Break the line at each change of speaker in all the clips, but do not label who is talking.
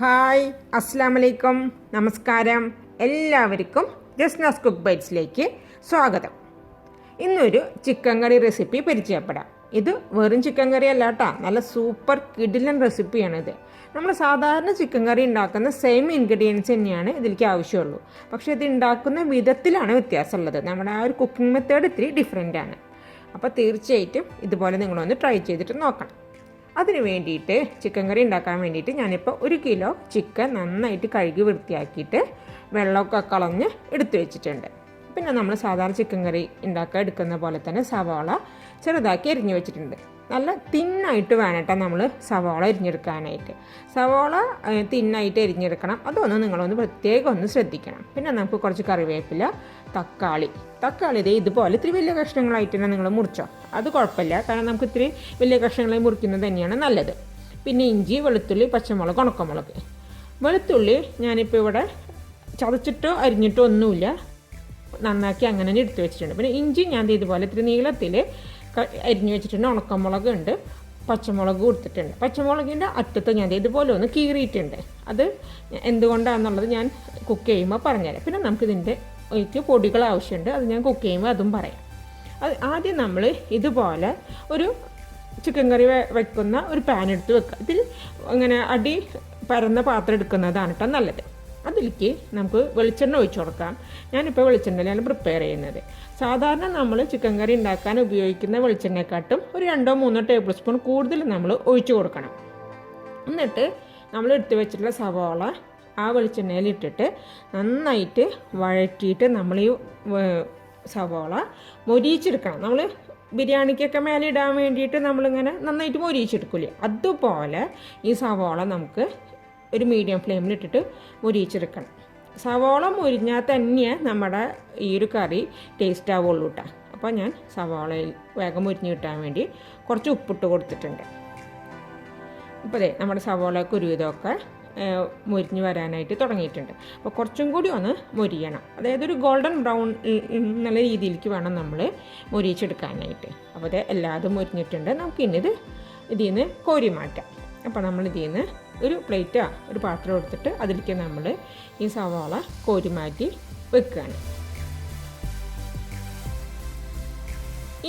Hi അസ്സാം വലൈക്കും നമസ്കാരം. എല്ലാവർക്കും ജസ്നാസ് കുക്ക്ബൈറ്റ്സിലേക്ക് സ്വാഗതം. ഇന്നൊരു ചിക്കൻ കറി റെസിപ്പി പരിചയപ്പെടാം. ഇത് വെറും ചിക്കൻ കറി അല്ല കേട്ടോ, നല്ല സൂപ്പർ കിടിലൻ റെസിപ്പിയാണിത്. നമ്മൾ സാധാരണ ചിക്കൻ കറി ഉണ്ടാക്കുന്ന സെയിം ഇൻഗ്രീഡിയൻസ് തന്നെയാണ് ഇതിലേക്ക് ആവശ്യമുള്ളൂ. പക്ഷേ ഇത് ഉണ്ടാക്കുന്ന വിധത്തിലാണ് വ്യത്യാസമുള്ളത്. നമ്മുടെ ആ ഒരു കുക്കിംഗ് മെത്തേഡ് ഇത്തിരി ഡിഫറെൻ്റ് ആണ്. അപ്പോൾ തീർച്ചയായിട്ടും ഇതുപോലെ നിങ്ങളൊന്ന് ട്രൈ ചെയ്തിട്ട് നോക്കണം. അതിന് വേണ്ടിയിട്ട് ചിക്കൻ കറി ഉണ്ടാക്കാൻ വേണ്ടിയിട്ട് ഞാനിപ്പോൾ 1 കിലോ ചിക്കൻ നന്നായിട്ട് കഴുകി വൃത്തിയാക്കിയിട്ട് വെള്ളമൊക്കെ കളഞ്ഞ് എടുത്തു വെച്ചിട്ടുണ്ട്. പിന്നെ നമ്മൾ സാധാരണ ചിക്കൻ കറി ഉണ്ടാക്കാൻ എടുക്കുന്ന പോലെ തന്നെ സവാള ചെറുതാക്കി അരിഞ്ഞു വെച്ചിട്ടുണ്ട്. നല്ല തിന്നായിട്ട് വേണം കേട്ടോ നമ്മൾ സവാള അരിഞ്ഞെടുക്കാനായിട്ട്. സവാള തിന്നായിട്ട് അരിഞ്ഞെടുക്കണം. അതൊന്ന് നിങ്ങളൊന്ന് പ്രത്യേകം ഒന്ന് ശ്രദ്ധിക്കണം. പിന്നെ നമുക്ക് കുറച്ച് കറിവേപ്പില, തക്കാളി ഇതേ ഇതുപോലെ ഇത്തിരി വലിയ കഷ്ണങ്ങളായിട്ട് തന്നെ നിങ്ങൾ മുറിച്ചോ, അത് കുഴപ്പമില്ല. കാരണം നമുക്ക് ഇത്തിരി വലിയ കഷ്ണങ്ങളായി മുറിക്കുന്നത് തന്നെയാണ് നല്ലത്. പിന്നെ ഇഞ്ചി, വെളുത്തുള്ളി, പച്ചമുളക്, ഉണക്കമുളക്. വെളുത്തുള്ളി ഞാനിപ്പോൾ ഇവിടെ ചതച്ചിട്ടോ അരിഞ്ഞിട്ടോ ഒന്നുമില്ല, നന്നാക്കി അങ്ങനെ തന്നെ എടുത്ത് വെച്ചിട്ടുണ്ട്. പിന്നെ ഇഞ്ചി ഞാൻ ഇതുപോലെ ഇത്തിരി നീളത്തിൽ അരിഞ്ഞു വെച്ചിട്ടുണ്ട്. ഉണക്കമുളക് ഉണ്ട്, പച്ചമുളക് കൊടുത്തിട്ടുണ്ട്. പച്ചമുളകിൻ്റെ അറ്റത്ത് ഞാൻ ഇതുപോലെ ഒന്ന് കീറിയിട്ടുണ്ട്. അത് എന്തുകൊണ്ടാണെന്നുള്ളത് ഞാൻ കുക്ക് ചെയ്യുമ്പോൾ പറഞ്ഞുതരാം. പിന്നെ നമുക്കിതിൻ്റെ പൊടികൾ ആവശ്യമുണ്ട്, അത് ഞാൻ കുക്ക് ചെയ്യുമ്പോൾ അതും പറയാം. അത് ആദ്യം നമ്മൾ ഇതുപോലെ ഒരു ചിക്കൻ കറി വെക്കുന്ന ഒരു പാൻ എടുത്ത് വെക്കുക. ഇതിൽ അങ്ങനെ അടി പരന്ന പാത്രം എടുക്കുന്നതാണ് കേട്ടോ നല്ലത്. അതിലേക്ക് നമുക്ക് വെളിച്ചെണ്ണ ഒഴിച്ചു കൊടുക്കാം. ഞാനിപ്പോൾ വെളിച്ചെണ്ണയിലാണ് പ്രിപ്പയർ ചെയ്യുന്നത്. സാധാരണ നമ്മൾ ചിക്കൻ കറി ഉണ്ടാക്കാൻ ഉപയോഗിക്കുന്ന വെളിച്ചെണ്ണയെക്കാട്ടും ഒരു 2-3 ടേബിൾ സ്പൂൺ കൂടുതൽ നമ്മൾ ഒഴിച്ചു കൊടുക്കണം. എന്നിട്ട് നമ്മൾ എടുത്ത് വെച്ചിട്ടുള്ള സവാള ആ വെളിച്ചെണ്ണയിൽ ഇട്ടിട്ട് നന്നായിട്ട് വഴറ്റിയിട്ട് നമ്മൾ ഈ സവാള മൊരിയിച്ചെടുക്കണം. നമ്മൾ ബിരിയാണിക്കൊക്കെ മേലെ ഇടാൻ വേണ്ടിയിട്ട് നമ്മളിങ്ങനെ നന്നായിട്ട് മൊരിയിച്ചെടുക്കില്ലേ, അതുപോലെ ഈ സവാള നമുക്ക് ഒരു മീഡിയം ഫ്ലെയിമിലിട്ടിട്ട് മൊരിയിച്ചെടുക്കണം. സവാള മൊരിഞ്ഞാൽ തന്നെ നമ്മുടെ ഈ ഒരു കറി ടേസ്റ്റ് ആവുള്ളൂ കേട്ടോ. അപ്പോൾ ഞാൻ സവാളയിൽ വേഗം മൊരിഞ്ഞ് കിട്ടാൻ വേണ്ടി കുറച്ച് ഉപ്പിട്ട് കൊടുത്തിട്ടുണ്ട്. ഇപ്പോൾ അതെ നമ്മുടെ സവാളയൊക്കെ ഒരുവിധമൊക്കെ മൊരിഞ്ഞ് വരാനായിട്ട് തുടങ്ങിയിട്ടുണ്ട്. അപ്പോൾ കുറച്ചും കൂടി ഒന്ന് മൊരിയണം. അതായത് ഒരു ഗോൾഡൻ ബ്രൗൺ എന്നുള്ള രീതിയിലേക്ക് വേണം നമ്മൾ മൊരിയിച്ചെടുക്കാനായിട്ട്. അപ്പോൾ അത് എല്ലാതും മൊരിഞ്ഞിട്ടുണ്ട്. നമുക്കിന്നിത് ഇതിൽ നിന്ന് കോരി മാറ്റാം. അപ്പോൾ നമ്മൾ ഇതിൽ നിന്ന് ഒരു പ്ലേറ്റോ ഒരു പാത്രം എടുത്തിട്ട് അതിലേക്ക് നമ്മൾ ഈ സവാള കോരി മാറ്റി വെക്കുകയാണ്.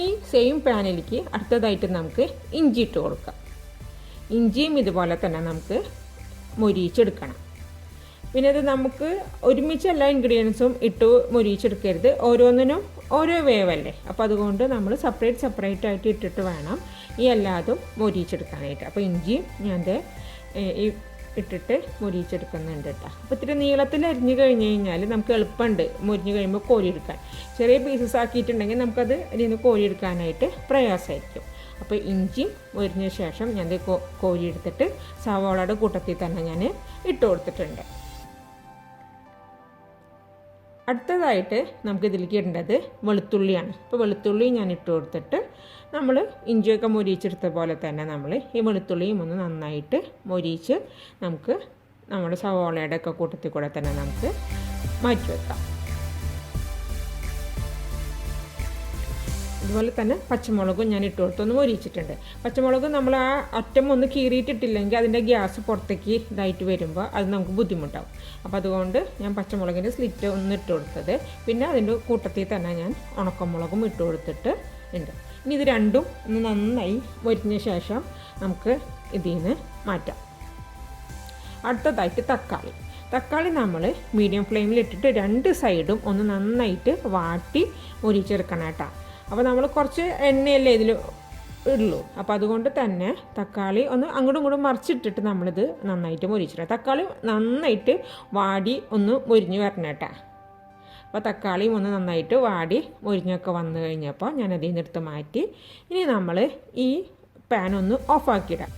ഈ സെയിം പാനിലേക്ക് അടുത്തതായിട്ട് നമുക്ക് ഇഞ്ചി ഇട്ട് കൊടുക്കാം. ഇഞ്ചിയും ഇതുപോലെ തന്നെ നമുക്ക് മൊരിയിച്ചെടുക്കണം. പിന്നെ ഇത് നമുക്ക് ഒരുമിച്ച് എല്ലാ ഇൻഗ്രീഡിയൻസും ഇട്ട് മൊരിയിച്ചെടുക്കരുത്, ഓരോന്നിനും ഓരോ വേവല്ലേ. അപ്പോൾ അതുകൊണ്ട് നമ്മൾ സെപ്പറേറ്റ് ആയിട്ട് ഇട്ടിട്ട് വേണം ഈ എല്ലാതും മൊരിയിച്ചെടുക്കാനായിട്ട്. അപ്പോൾ ഇഞ്ചിയും ഞാൻ ഈ ഇട്ടിട്ട് മൊരിയിച്ചെടുക്കുന്നുണ്ട് കേട്ടോ. അപ്പോൾ ഇത്തിരി നീളത്തിൽ അരിഞ്ഞ് കഴിഞ്ഞ് കഴിഞ്ഞാൽ നമുക്ക് എളുപ്പമുണ്ട് മൊരിഞ്ഞ് കഴിയുമ്പോൾ കോരിയെടുക്കാൻ. ചെറിയ പീസസ് ആക്കിയിട്ടുണ്ടെങ്കിൽ നമുക്കത് അതിൽ നിന്ന് കോരിയെടുക്കാനായിട്ട് പ്രയാസമായിരിക്കും. അപ്പോൾ ഇഞ്ചി മൊരിഞ്ഞ ശേഷം ഞാൻ കോരിയെടുത്തിട്ട് സവാളയുടെ കൂട്ടത്തിൽ തന്നെ ഞാൻ ഇട്ട് കൊടുത്തിട്ടുണ്ട്. അടുത്തതായിട്ട് നമുക്ക് ഇതിലേക്ക് ഇടേണ്ടത് വെളുത്തുള്ളിയാണ്. അപ്പോൾ വെളുത്തുള്ളി ഞാൻ ഇട്ട് കൊടുത്തിട്ട് നമ്മൾ ഇഞ്ചിയൊക്കെ മൊരിയിച്ചെടുത്ത പോലെ തന്നെ നമ്മൾ ഈ വെളുത്തുള്ളിയും ഒന്ന് നന്നായിട്ട് മൊരിയിച്ച് നമുക്ക് നമ്മുടെ സവാളയുടെ ഒക്കെ കൂട്ടത്തിൽ കൂടെ തന്നെ നമുക്ക് മാറ്റി വെക്കാം. അതുപോലെ തന്നെ പച്ചമുളകും ഞാൻ ഇട്ട് കൊടുത്തൊന്ന് മൊരിയിച്ചിട്ടുണ്ട്. പച്ചമുളക് നമ്മൾ ആ അറ്റം ഒന്ന് കീറിയിട്ടിട്ടില്ലെങ്കിൽ അതിൻ്റെ ഗ്യാസ് പുറത്തേക്ക് ഇതായിട്ട് വരുമ്പോൾ അത് നമുക്ക് ബുദ്ധിമുട്ടാവും. അപ്പോൾ അതുകൊണ്ട് ഞാൻ പച്ചമുളകിൻ്റെ സ്ലിറ്റ് ഒന്ന് ഇട്ട് കൊടുത്തത്. പിന്നെ അതിൻ്റെ കൂട്ടത്തിൽ തന്നെ ഞാൻ ഉണക്കമുളകും ഇട്ട് കൊടുത്തിട്ട് ഉണ്ട്. ഇനി ഇത് രണ്ടും ഒന്ന് നന്നായി മൊരിഞ്ഞ ശേഷം നമുക്ക് ഇതിൽ നിന്ന് മാറ്റാം. അടുത്തതായിട്ട് തക്കാളി നമ്മൾ മീഡിയം ഫ്ലെയിമിൽ ഇട്ടിട്ട് 2 സൈഡും ഒന്ന് നന്നായിട്ട് വാട്ടി മൊരിച്ചെടുക്കണം കേട്ടോ. അപ്പോൾ നമ്മൾ കുറച്ച് എണ്ണയല്ലേ ഇതിൽ ഉള്ളൂ. അപ്പോൾ അതുകൊണ്ട് തന്നെ തക്കാളി ഒന്ന് അങ്ങോട്ടും ഇങ്ങോട്ടും മറിച്ചിട്ടിട്ട് നമ്മളിത് നന്നായിട്ട് മൊരിച്ചിട്ട് തക്കാളി നന്നായിട്ട് വാടി ഒന്ന് മൊരിഞ്ഞ് വരണം കേട്ടോ. അപ്പോൾ തക്കാളിയും ഒന്ന് നന്നായിട്ട് വാടി മൊരിഞ്ഞൊക്കെ വന്നു കഴിഞ്ഞപ്പോൾ ഞാനതിൽ നിന്ന് എടുത്ത് മാറ്റി. ഇനി നമ്മൾ ഈ പാൻ ഒന്ന് ഓഫാക്കിയിടാം.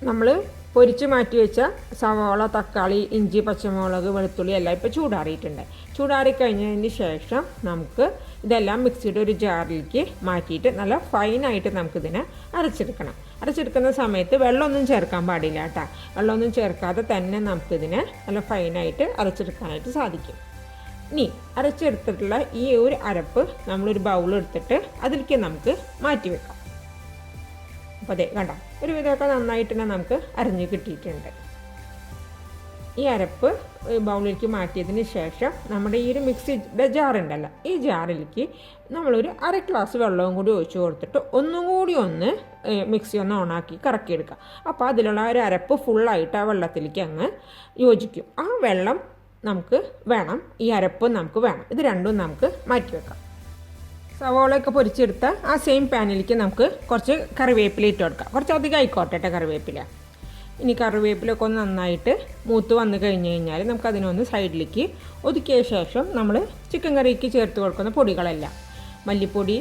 നമ്മൾ പൊരിച്ച് മാറ്റി വെച്ച സവാള, തക്കാളി, ഇഞ്ചി, പച്ചമുളക്, വെളുത്തുള്ളി എല്ലാം ഇപ്പോൾ ചൂടാറിയിട്ടുണ്ട്. ചൂടാറിക്കഴിഞ്ഞതിന് ശേഷം നമുക്ക് ഇതെല്ലാം മിക്സിയുടെ ഒരു ജാറിലേക്ക് മാറ്റിയിട്ട് നല്ല ഫൈനായിട്ട് നമുക്കിതിനെ അരച്ചെടുക്കുന്ന സമയത്ത് വെള്ളമൊന്നും ചേർക്കാൻ പാടില്ല കേട്ടോ. വെള്ളമൊന്നും ചേർക്കാതെ തന്നെ നമുക്കിതിനെ നല്ല ഫൈനായിട്ട് അരച്ചെടുക്കാനായിട്ട് സാധിക്കും. ഇനി അരച്ചെടുത്തിട്ടുള്ള ഈ ഒരു അരപ്പ് നമ്മളൊരു ബൗളെടുത്തിട്ട് അതിലേക്ക് നമുക്ക് മാറ്റി വെക്കാം. അപ്പോൾ അതെ കണ്ടോ, ഒരുവിധമൊക്കെ നന്നായിട്ട് തന്നെ നമുക്ക് അരിഞ്ഞ് കിട്ടിയിട്ടുണ്ട്. ഈ അരപ്പ് ബൗളിലേക്ക് മാറ്റിയതിന് ശേഷം നമ്മുടെ ഈ ഒരു മിക്സിയുടെ ജാറുണ്ടല്ലോ, ഈ ജാറിലേക്ക് നമ്മളൊരു 1/2 ഗ്ലാസ് വെള്ളവും കൂടി ഒഴിച്ച് കൊടുത്തിട്ട് ഒന്നും കൂടി ഒന്ന് മിക്സി ഒന്ന് ഓണാക്കി കറക്കിയെടുക്കുക. അപ്പോൾ അതിലുള്ള ഒരു അരപ്പ് ഫുള്ളായിട്ട് ആ വെള്ളത്തിലേക്ക് അങ്ങ് യോജിക്കും. ആ വെള്ളം നമുക്ക് വേണം, ഈ അരപ്പ് നമുക്ക് വേണം. ഇത് രണ്ടും നമുക്ക് മാറ്റി വെക്കാം. സവോളയൊക്കെ പൊരിച്ചെടുത്ത ആ സെയിം പാനിലേക്ക് നമുക്ക് കുറച്ച് കറിവേപ്പില ഇട്ട് കൊടുക്കാം. കുറച്ച് അധികം ആയിക്കോട്ടെ കറിവേപ്പില. ഇനി കറിവേപ്പിലൊക്കെ ഒന്ന് നന്നായിട്ട് മൂത്ത് വന്നു കഴിഞ്ഞ് കഴിഞ്ഞാൽ നമുക്കതിനൊന്ന് സൈഡിലേക്ക് ഒതുക്കിയ ശേഷം നമ്മൾ ചിക്കൻ കറിക്ക് ചേർത്ത് കൊടുക്കുന്ന പൊടികളെല്ലാം മല്ലിപ്പൊടി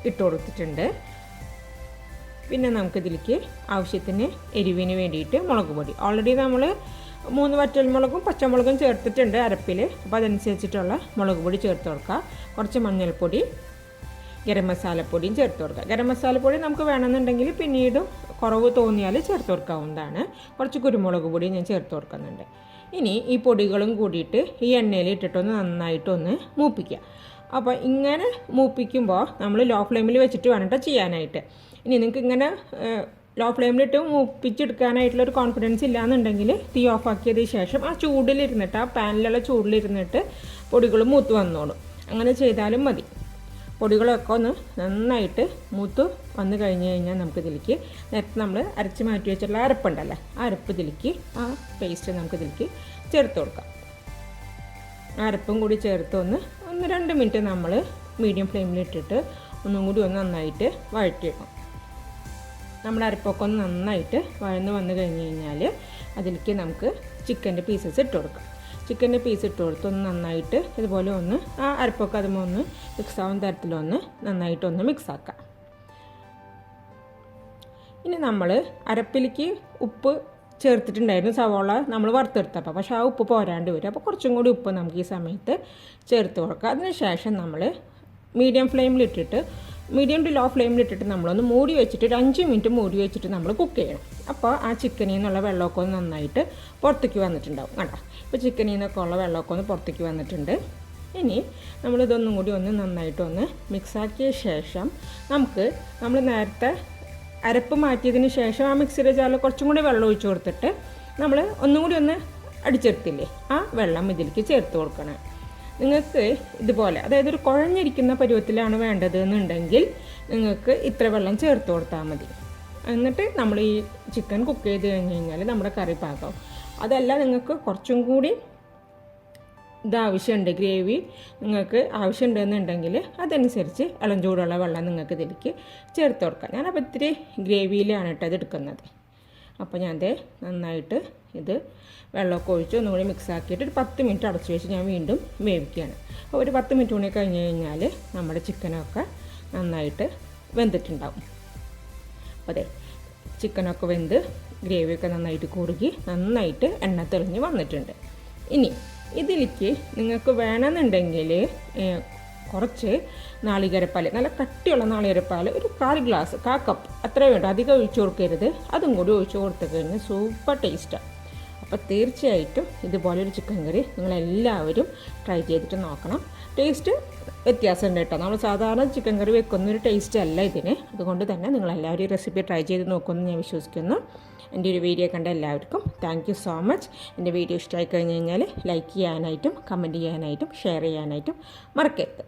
ഇട്ട് കൊടുത്തിട്ടുണ്ട്. പിന്നെ നമുക്കിതിലേക്ക് ആവശ്യത്തിന് എരിവിന് വേണ്ടിയിട്ട് മുളക് പൊടി, ഓൾറെഡി നമ്മൾ 3 വറ്റൽമുളകും പച്ചമുളകും ചേർത്തിട്ടുണ്ട് അരപ്പിൽ. അപ്പോൾ അതനുസരിച്ചിട്ടുള്ള മുളക് പൊടി ചേർത്ത് കൊടുക്കുക. കുറച്ച് മഞ്ഞൾപ്പൊടി, ഗരം മസാലപ്പൊടിയും ചേർത്ത് കൊടുക്കുക. ഗരം മസാലപ്പൊടി നമുക്ക് വേണമെന്നുണ്ടെങ്കിൽ പിന്നീട് കുറവ് തോന്നിയാൽ ചേർത്ത് കൊടുക്കാവുന്നതാണ്. കുറച്ച് കുരുമുളക് പൊടി ഞാൻ ചേർത്ത് കൊടുക്കുന്നുണ്ട്. ഇനി ഈ പൊടികളും കൂടിയിട്ട് ഈ എണ്ണയിൽ ഇട്ടിട്ടൊന്ന് നന്നായിട്ടൊന്ന് മൂപ്പിക്കുക. അപ്പോൾ ഇങ്ങനെ മൂപ്പിക്കുമ്പോൾ നമ്മൾ ലോ ഫ്ലെയിമിൽ വെച്ചിട്ട് വേണം ചെയ്യാനായിട്ട്. ഇനി നിങ്ങൾക്ക് ഇങ്ങനെ ലോ ഫ്ലെയിമിലിട്ട് മൂപ്പിച്ചെടുക്കാനായിട്ടുള്ളൊരു കോൺഫിഡൻസ് ഇല്ലയെന്നുണ്ടെങ്കിൽ തീ ഓഫാക്കിയതിന് ശേഷം ആ ചൂടിലിരുന്നിട്ട്, ആ പാനിലുള്ള ചൂടിലിരുന്നിട്ട് പൊടികൾ മൂത്ത് വന്നോളും. അങ്ങനെ ചെയ്താലും മതി. പൊടികളൊക്കെ ഒന്ന് നന്നായിട്ട് മൂത്ത് വന്നു കഴിഞ്ഞ് കഴിഞ്ഞാൽ നമുക്കിതിലേക്ക് നേരത്തെ നമ്മൾ അരച്ച് മാറ്റി വെച്ചിട്ടുള്ള അരപ്പുണ്ടല്ലോ, ആ അരപ്പ് ഇതിലേക്ക്, ആ പേസ്റ്റ് നമുക്കിതിലേക്ക് ചേർത്ത് കൊടുക്കാം. ആ അരപ്പും കൂടി ചേർത്ത് ഒന്ന് 2 മിനിറ്റ് നമ്മൾ മീഡിയം ഫ്ലെയിമിലിട്ടിട്ട് ഒന്നും കൂടി ഒന്ന് നന്നായിട്ട് വഴറ്റിയെടുക്കാം. നമ്മുടെ അരപ്പൊക്കെ ഒന്ന് നന്നായിട്ട് വഴന്ന് വന്നു കഴിഞ്ഞ് കഴിഞ്ഞാൽ അതിലേക്ക് നമുക്ക് ചിക്കൻ്റെ പീസസ് ഇട്ട് കൊടുക്കാം. ചിക്കൻ്റെ പീസ് ഇട്ട് കൊടുത്ത് ഒന്ന് നന്നായിട്ട് ഇതുപോലെ ഒന്ന് ആ അരപ്പൊക്കെ അതുമ്പോൾ ഒന്ന് മിക്സ് ആവുന്ന തരത്തിലൊന്ന് നന്നായിട്ടൊന്ന് മിക്സാക്കാം. ഇനി നമ്മൾ അരപ്പിലേക്ക് ഉപ്പ് ചേർത്തിട്ടുണ്ടായിരുന്നു സവോള നമ്മൾ വറുത്തെടുത്തപ്പോൾ, പക്ഷേ ആ ഉപ്പ് പോരാണ്ട് വരും. അപ്പോൾ കുറച്ചും കൂടി ഉപ്പ് നമുക്ക് ഈ സമയത്ത് ചേർത്ത് കൊടുക്കാം. അതിനുശേഷം നമ്മൾ മീഡിയം ടു ലോ ഫ്ലെയിമിലിട്ടിട്ട് നമ്മളൊന്ന് മൂടി വെച്ചിട്ട് ഒരു 5 മിനിറ്റ് മൂടി വെച്ചിട്ട് നമ്മൾ കുക്ക് ചെയ്യണം. അപ്പോൾ ആ ചിക്കനിൽ നിന്നുള്ള വെള്ളമൊക്കെ ഒന്ന് നന്നായിട്ട് പുറത്തേക്ക് വന്നിട്ടുണ്ടാവും. കണ്ടോ, ഇപ്പോൾ ചിക്കനിൽ നിന്നൊക്കെ ഉള്ള വെള്ളമൊക്കെ ഒന്ന് പുറത്തേക്ക് വന്നിട്ടുണ്ട്. ഇനി നമ്മളിതൊന്നും കൂടി ഒന്ന് നന്നായിട്ടൊന്ന് മിക്സാക്കിയ ശേഷം നമ്മൾ നേരത്തെ അരപ്പ് മാറ്റിയതിന് ശേഷം ആ മിക്സിയുടെ ജാറിൽ കുറച്ചും കൂടി വെള്ളം ഒഴിച്ച് കൊടുത്തിട്ട് നമ്മൾ ഒന്നും കൂടി ഒന്ന് അടിച്ചെടുത്തില്ലേ, ആ വെള്ളം ഇതിലേക്ക് ചേർത്ത് കൊടുക്കണം. നിങ്ങൾക്ക് ഇതുപോലെ, അതായത് ഒരു കുഴഞ്ഞിരിക്കുന്ന പരുവത്തിലാണ് വേണ്ടത് എന്നുണ്ടെങ്കിൽ നിങ്ങൾക്ക് ഇത്ര വെള്ളം ചേർത്ത് കൊടുത്താൽ മതി. എന്നിട്ട് നമ്മൾ ഈ ചിക്കൻ കുക്ക് ചെയ്ത് കഴിഞ്ഞ് കഴിഞ്ഞാൽ നമ്മുടെ കറി പാകം. അതല്ല, നിങ്ങൾക്ക് കുറച്ചും കൂടി ഇതാവശ്യമുണ്ട്, ഗ്രേവി നിങ്ങൾക്ക് ആവശ്യമുണ്ടെന്നുണ്ടെങ്കിൽ അതനുസരിച്ച് ഇളം ചൂടുള്ള വെള്ളം നിങ്ങൾക്ക് ഇതിലേക്ക് ചേർത്ത് കൊടുക്കാം. ഞാനപ്പോൾ ഇത്തിരി ഗ്രേവിയിലാണ് ഇത് എടുക്കുന്നത്. അപ്പോൾ ഞാൻ നന്നായിട്ട് ഇത് വെള്ളമൊക്കെ ഒഴിച്ച് ഒന്നുകൂടി മിക്സാക്കിയിട്ട് ഒരു 10 മിനിറ്റ് അടച്ചു വെച്ച് ഞാൻ വീണ്ടും വേവിക്കുകയാണ്. അപ്പോൾ ഒരു 10 മിനിറ്റ് കൂടി കഴിഞ്ഞ് കഴിഞ്ഞാൽ നമ്മുടെ ചിക്കനൊക്കെ നന്നായിട്ട് വെന്തിട്ടുണ്ടാവും. അപ്പോൾ ചിക്കനൊക്കെ വെന്ത് ഗ്രേവിയൊക്കെ നന്നായിട്ട് കുറുകി നന്നായിട്ട് എണ്ണ തെളിഞ്ഞ് വന്നിട്ടുണ്ട്. ഇനി ഇതിലേക്ക് നിങ്ങൾക്ക് വേണമെന്നുണ്ടെങ്കിൽ കുറച്ച് നാളികേരപ്പാൽ, നല്ല കട്ടിയുള്ള നാളികേരപ്പാൽ ഒരു 1/4 ഗ്ലാസ്, 1/4 കപ്പ് അത്രേ വേണ്ട, അധികം ഒഴിച്ച് കൊടുക്കരുത്. അതും കൂടി ഒഴിച്ച് കൊടുത്തു കഴിഞ്ഞാൽ സൂപ്പർ ടേസ്റ്റാണ്. അപ്പോൾ തീർച്ചയായിട്ടും ഇതുപോലൊരു ചിക്കൻ കറി നിങ്ങളെല്ലാവരും ട്രൈ ചെയ്തിട്ട് നോക്കണം. ടേസ്റ്റ് വ്യത്യാസമുണ്ട് കേട്ടോ. നമ്മൾ സാധാരണ ചിക്കൻ കറി വെക്കുന്നൊരു ടേസ്റ്റ് അല്ല ഇതിന്. അതുകൊണ്ട് തന്നെ നിങ്ങളെല്ലാവരും ഈ റെസിപ്പി ട്രൈ ചെയ്ത് നോക്കുമെന്ന് ഞാൻ വിശ്വസിക്കുന്നു. എൻ്റെ ഒരു വീഡിയോ കണ്ട എല്ലാവർക്കും താങ്ക് യു സോ മച്ച്. എൻ്റെ വീഡിയോ ഇഷ്ടമായി കഴിഞ്ഞ് കഴിഞ്ഞാൽ ലൈക്ക് ചെയ്യാനായിട്ടും കമൻറ്റ് ചെയ്യാനായിട്ടും ഷെയർ ചെയ്യാനായിട്ടും മറക്കരുത്.